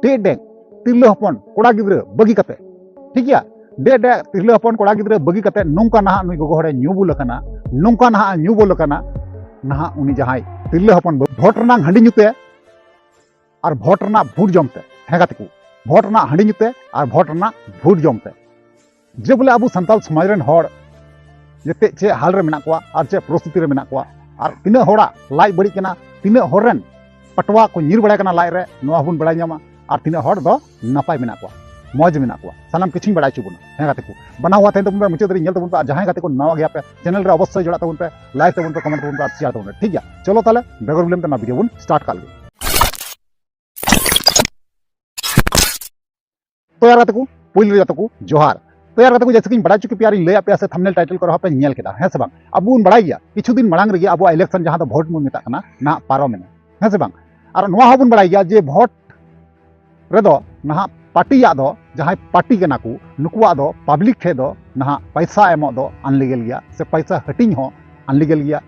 टे डे तिरले हपन कोड़ा गिद्रे बगी कते ठीक गया डे डे तिरले हपन कोड़ा गिद्रे बगी कते नोंका ना नुई गोगो हरे न्यू बुल कना नोंका ना न्यू बोल कना ना उनी जहाई तिरले हपन भोट रना हंडी नुते और भोट रना भूट जमते हेगा तकू भोट रना हंडी नुते और भोट रना भूट जमते जे बोले अब सानताल समाज रेन हड़ जेते चे हाल रे मेना कोआ और चे परिस्थिति रे मेना कोआ और तिना होड़ा लाई बड़ी कना तिना होरन पटवा को निर बड़ा कना लाई रे नोआ बुन बड़ा ᱧᱟᱢᱟ और तिना होड़ दो नापाय मेना कोआ मौज मेना कोआ सानाम किछिन बड़ा चुबुना हेगा तकू बना हुआ थे तबन मुचे दरी नेल तबन पे जहां गाते को नवा गया पे चैनल रे अवश्य जोड़ा तबन पे लाइक तबन पे कमेंट तबन पे शेयर तबन ठीक है चलो ताले बेगर बिलम तना वीडियो बुन स्टार्ट कर ले तो यार गाते को पुइल रे को जोहार तो यार को जैसे कि बड़ा चुकी प्यारी लय पे थंबनेल टाइटल को पे नेल केदा है से बांग अब उन बड़ा गया किछु दिन मलांग रे अब इलेक्शन जहां तो भोट मुन मेता कना ना पारो मेना है से बांग और नोआ हबुन बड़ा गया जे भोट रे दो ना पार्टी या दो जहां पार्टी कना को नुकुआ दो पब्लिक ठे दो ना पैसा एमो दो अनलीगल गया से पैसा हटिंग हो अनलीगल गया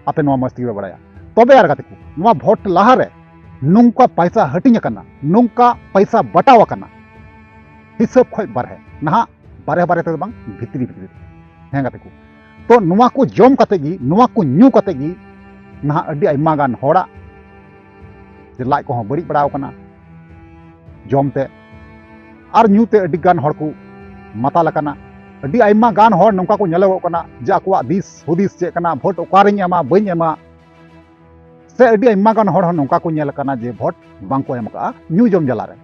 आपे नोआ मस्ती बड़ाया तबे यार गाते को नोआ भोट लाहा रे नुंका पैसा हटिंग कना नुंका पैसा बटावा कना हिसाब खय बारहे ना बारे बारे तक बांग भितरी भितरी हैं गाते को तो नुआ को जम कते गी नुआ को न्यू कते गी ना अड्डी आइमा गान होड़ा जे लाइ को बड़ी बड़ाव कना जमते और न्यूते अड्डी गान हड़ को माताल कना अड्डी आइमा गान हड़ नोंका को नेलो कना जे आकुआ दिस हुदिस चे कना भोट ओकारिन एमा बइन एमा से अड्डी आइमा गान हड़ नोंका को नेल कना जे भोट बांग को एम का न्यू जम जला रे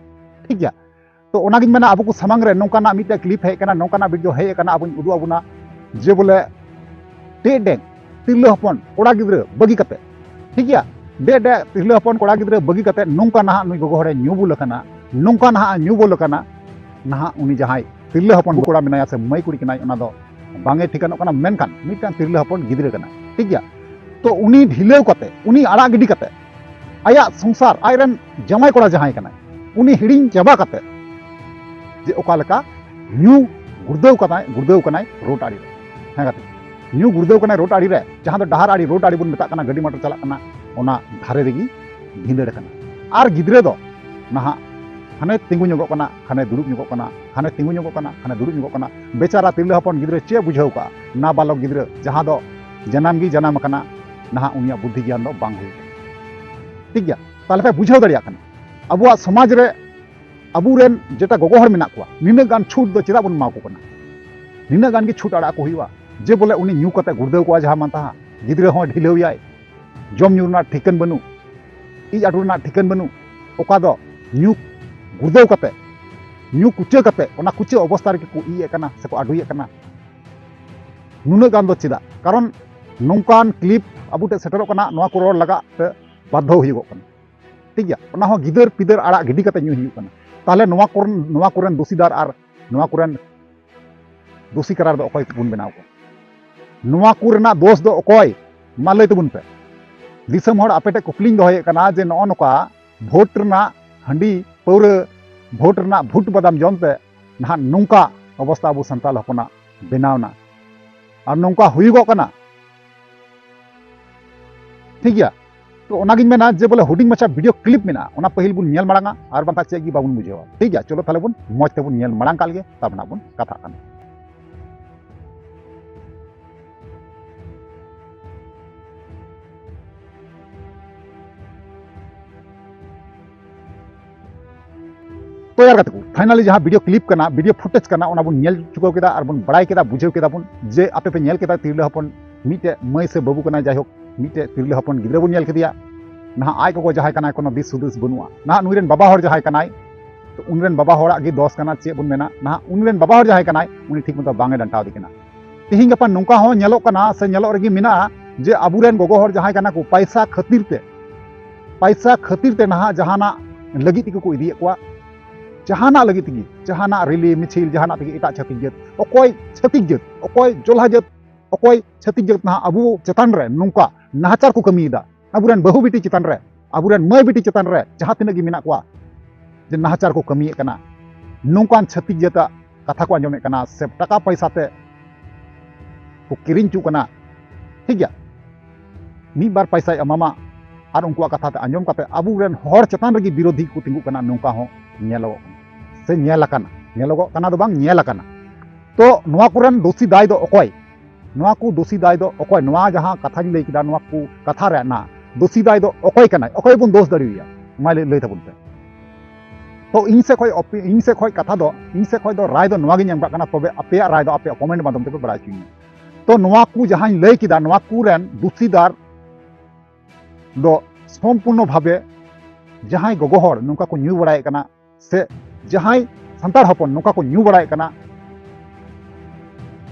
ठीक गया तो ओनागिन मेना अब को सामांग रे नोंकाना मिटे क्लिप है कना नोंकाना वीडियो है कना अब उदु अबुना जे बोले टे डे तिरले हपन कोड़ा गिद्रे बगी कते ठीक गया डे डे तिरले हपन कोड़ा गिद्रे बगी कते नोंका ना नुई गोगो हरे न्यू बुल कना नोंका ना न्यू बोल कना ना उनी जहाई तिरले हपन कोड़ा मेनाया से मई कुड़ी कनाय ओना दो बांगे ठिकानो कना मेनखान मिटन तिरले हपन गिद्रे कना ठीक गया तो उनी ढिलेव कते उनी आड़ा गिडी कते आया संसार आयरन जमाई कोड़ा जहाई कना उनी हिडिंग चाबा कते जे ओकालका न्यू गुर्देव कनाय रोड आड़ी हैं गाते न्यू गुर्देव कनाय रोड आड़ी रे जहां दो डहार आड़ी रोड आड़ी बुन मेता कना गड्डी मोटर चला कना ओना धारे रेगी भिंदड़ कना और गिद्रे दो नहा हाने तिंगु ᱧᱚᱜᱚᱜ कना खाने दुरुब ᱧᱚᱜᱚᱜ कना खाने तिंगु ᱧᱚᱜᱚᱜ कना खाने दुरुब ᱧᱚᱜᱚᱜ कना बेचारा तिरले हपन गिद्रे चे बुझाव का ना बालक गिद्रे जहां दो जनाम गी जनाम कना नहा उनिया बुद्धि ज्ञान दो बांग हुई ठीक गया ताले पे बुझाव दड़िया कना अबुआ समाज रे अबुरेन जेटा गोगो हर मेना को निना गान छूट दो चेदा बन माको कना निना गान की छूट आड़ा को हुआ जे बोले उनी न्यू कते गुर्देव को जहां मानता गिद्रे हो ढिलेव याय जम न्यू ना ठिकन बनु इ आडू ना ठिकन बनु ओका दो न्यू गुर्देव कते न्यू कुचे कते ओना कुचे अवस्था रे को इ कना से को आडुय कना नुना गान दो चेदा कारण नोंकान क्लिप अबुटे सेटरो कना नोआ को रोड लगा ते बाध्य हुइगो कना ठीक गया ओना हो गिदर पिदर आड़ा गिडी कते न्यू हुइयो कना ताले नोआ कोरन दोषीदार और नोआ कोरन दोषी करार दो अकोय बुन बनाव को नोआ कोरना दोष दो अकोय मा लय तबुन पे दिसम हड़ आपेटे कुपलिंग दोहय कना जे नो नोका भोट रना हंडी पौरे भोट रना भूट बदाम जमते ना नोंका अवस्था अब सानताल हपना बनावना और नोंका हुइगो कना ठीक गया तो ओनागिन मेना जे बोले हुडिंग मचा वीडियो क्लिप मेना ओना पहिल बुन नेल मांगा और बांता चेक गी बाबुन बुझेवा ठीक गया चलो ताले बुन मौज ते बुन नेल मांग काल गे तब ना बुन कथा कन तो यार गाते को फाइनली जहां वीडियो क्लिप कना वीडियो फुटेज कना ओना बुन नेल चुको केदा और बुन बड़ाई केदा बुझेव केदा बुन जे आपे पे नेल केदा तिरले हपन मिटे मई से बाबू कना जाय हो मिटे तिरले हपन गिद्रे बुन नेल केदिया ना आय को जहां कना कोनो दिस सुदुस बनुआ ना नुरेन बाबा हर जहां कनाय तो उनरेन बाबा हड़ा गे दोष कना चे बुन मेना ना उनरेन बाबा हर जहां कनाय उनी ठीक मतो बांगे डंटाव दी कना तिहिं गपा नोंका हो नेलो कना से नेलो रगी मिना जे अबुरेन गोगो हर जहां कना को पैसा खातिर ते ना जहाना लगी ती को इदी को जहाना लगी ती जहाना रिली मिছিল जहाना ती एटा छतिक जत अकोय छतिक जत अकोय जोल्हा जत अकोय छतिक जत ना अबु चेतन रे नोंका नाचार को कमीदा अबुरेन बहु बिटी चेतन रे अबुरेन मय बिटी चेतन रे जहां तिना गी मेना को जे नाचार को कमी कना नोंकान छतिक जता कथा को आंजमे कना से टाका पैसा ते को किरिन चु कना ठीक गया मी बार पैसा अमामा और उनको कथा आंजम करते अबुरेन हर चेतान रगी विरोधी को तिंगु कना नौका हो नेलो से नेलकना नेलोगो कना दो बांग नेलकना तो नोआ कुरन दोषी दाय दो अकोय नोआ को दोषी दाय दो अकोय नोआ जहां कथा लई किदा नोआ को कथा रे ना दोषी दाय दो अकोय कना अकोय बुन दोष दरिया मा लई तबुन पे तो इन से खोय कथा दो इन से खोय दो राय दो नोआ गे ᱧᱟᱢ ᱠᱟᱱᱟ तबे अपे राय दो अपे कमेंट माध्यम ते बड़ा चुनी तो नोआ को जहां लई किदा नोआ कुरन दोषीदार दो सम्पूर्ण भावे जहां गोगो हर नुका को न्यू बड़ाय कना से जहां संतार हपन नुका को न्यू बड़ाय कना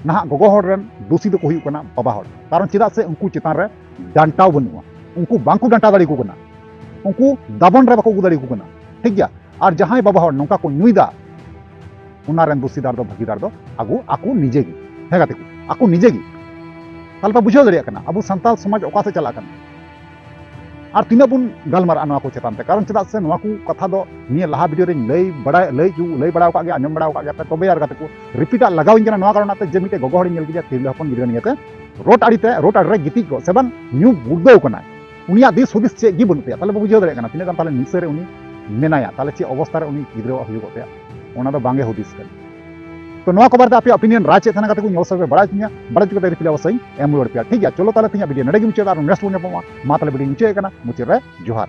ना गोगो हर रेन दोषी दो को हुई कना बाबा हर कारण चिदा से उनको चितान रे डांटाव बनुआ उनको बांकु डांटा दाड़ी को कना उनको दाबन रे बाको दाड़ी को कना ठीक गया और जहां बाबा हर नुका को न्यूदा उना रेन दोषीदार दो भागीदार दो आकू निजे गी हे गाते को आकू निजे गी तालपा बुझाव दरिया कना अब संताल समाज ओका से चला कना और तीना बुन गलमारा नवा को चेतान ते कारण चेदा से नवा को कथा दो निया लहा वीडियो रे लई बड़ा का आंजम बड़ा का तबे यार गाते को रिपीटा लगाव इन नवा कारण ते जे मिटे गोगो हड़ी नेल गिया तिरले हपन गिरन नियते रोड आड़ी रे गिति को सेबन न्यू बुदो कना उनिया दिस हुदिस चे गी बनुते ताले बुझाव दरिया कना तिना ताले निसरे उनी मेनाया ताले चे अवस्था रे उनी गिद्रो हुयो ते ओना दो बांगे हुदिस कर तो नवा खबर पे ओपिनियन राज चे थाना को अवसर पे बड़ा चुके रिप्लाई अवसर एम रुआड़ पे ठीक है चलो ताले तीन वीडियो नडे मुचाद नेक्स्ट मा ताले वीडियो मुचाद मुचाद रे जोहार।